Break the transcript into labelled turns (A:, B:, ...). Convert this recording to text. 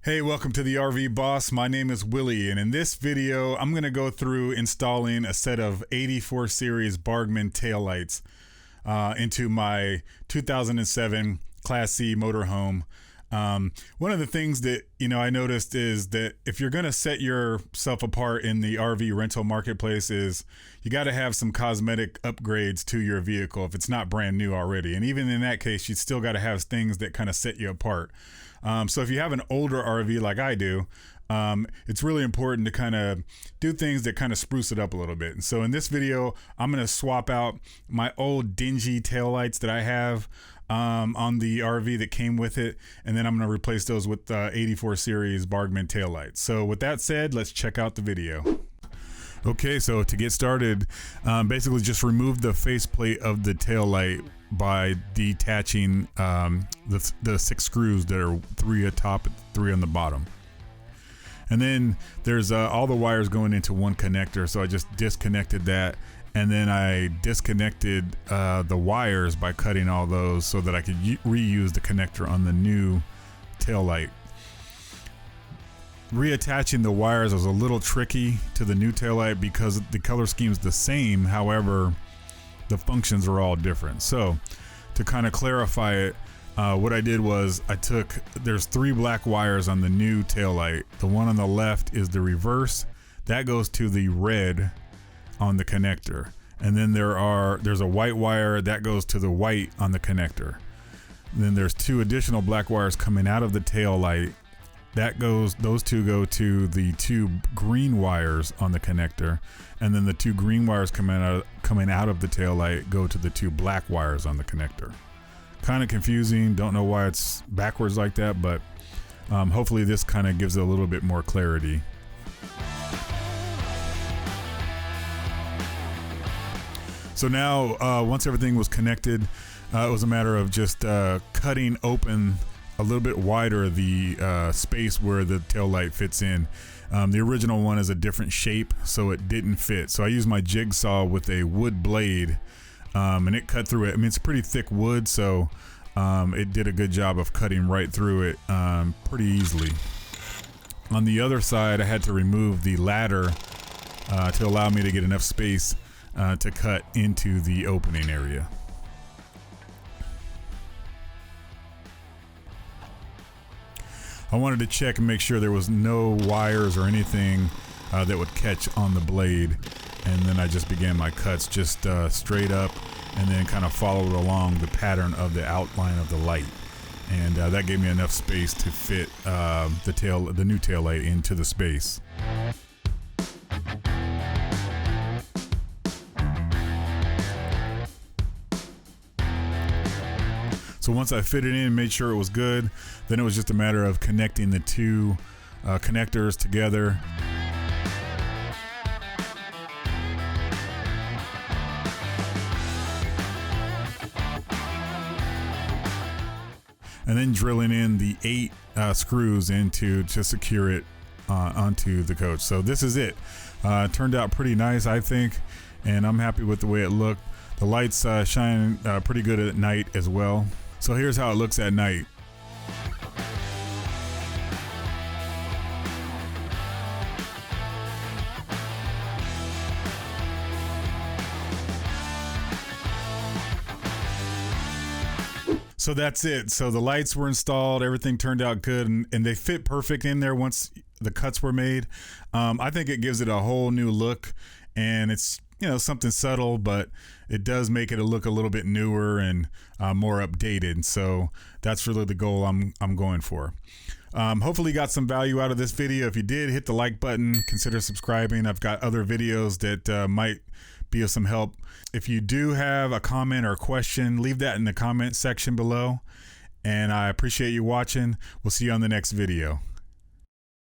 A: Hey, welcome to the RV Boss. My name is Willie, and in this video, I'm going to go through installing a set of 84 series Bargman taillights into my 2007 Class C motorhome. One of the things that, I noticed is that if you're going to set yourself apart in the RV rental marketplace is you got to have some cosmetic upgrades to your vehicle if it's not brand new already. And even in that case, you still got to have things that kind of set you apart. So if you have an older RV like I do, it's really important to kind of do things that kind of spruce it up a little bit. And so in this video, I'm going to swap out my old dingy taillights that I have on the RV that came with it, and then I'm going to replace those with 84 series Bargman taillights. So with that said, let's check out the video. Okay, so to get started, basically just remove the faceplate of the taillight by detaching the 6 screws that are 3 at top and 3 on the bottom. And then there's all the wires going into one connector, so I just disconnected that, and then I disconnected the wires by cutting all those so that I could reuse the connector on the new taillight. Reattaching the wires was a little tricky to the new taillight because the color scheme is the same, however the functions are all different. So to kind of clarify it, what I did was there's 3 black wires on the new taillight. The one on the left is the reverse, that goes to the red on the connector, and then there's a white wire that goes to the white on the connector. And then there's 2 additional black wires coming out of the taillight. Those 2 go to the 2 green wires on the connector, and then the 2 green wires coming out of the taillight go to the 2 black wires on the connector. Kind of confusing, don't know why it's backwards like that, but hopefully this kind of gives it a little bit more clarity. So now once everything was connected, it was a matter of just cutting open a little bit wider the space where the taillight fits in. The original one is a different shape, so it didn't fit. So I used my jigsaw with a wood blade, and it cut through it. I mean, it's pretty thick wood, so it did a good job of cutting right through it pretty easily. On the other side, I had to remove the ladder to allow me to get enough space to cut into the opening area. I wanted to check and make sure there was no wires or anything that would catch on the blade, and then I just began my cuts just straight up, and then kind of followed along the pattern of the outline of the light, and that gave me enough space to fit the new tail light into the space. So once I fit it in and made sure it was good, then it was just a matter of connecting the 2 connectors together. And then drilling in the 8 screws to secure it onto the coach. So this is it. Turned out pretty nice, I think, and I'm happy with the way it looked. The lights shine pretty good at night as well. So here's how it looks at night. So that's it. So the lights were installed, everything turned out good, and they fit perfect in there once the cuts were made. I think it gives it a whole new look, and it's something subtle, but it does make it look a little bit newer and more updated. So that's really the goal I'm going for. Hopefully you got some value out of this video. If you did, hit the like button, consider subscribing. I've got other videos that might be of some help. If you do have a comment or a question, leave that in the comment section below. And I appreciate you watching. We'll see you on the next video.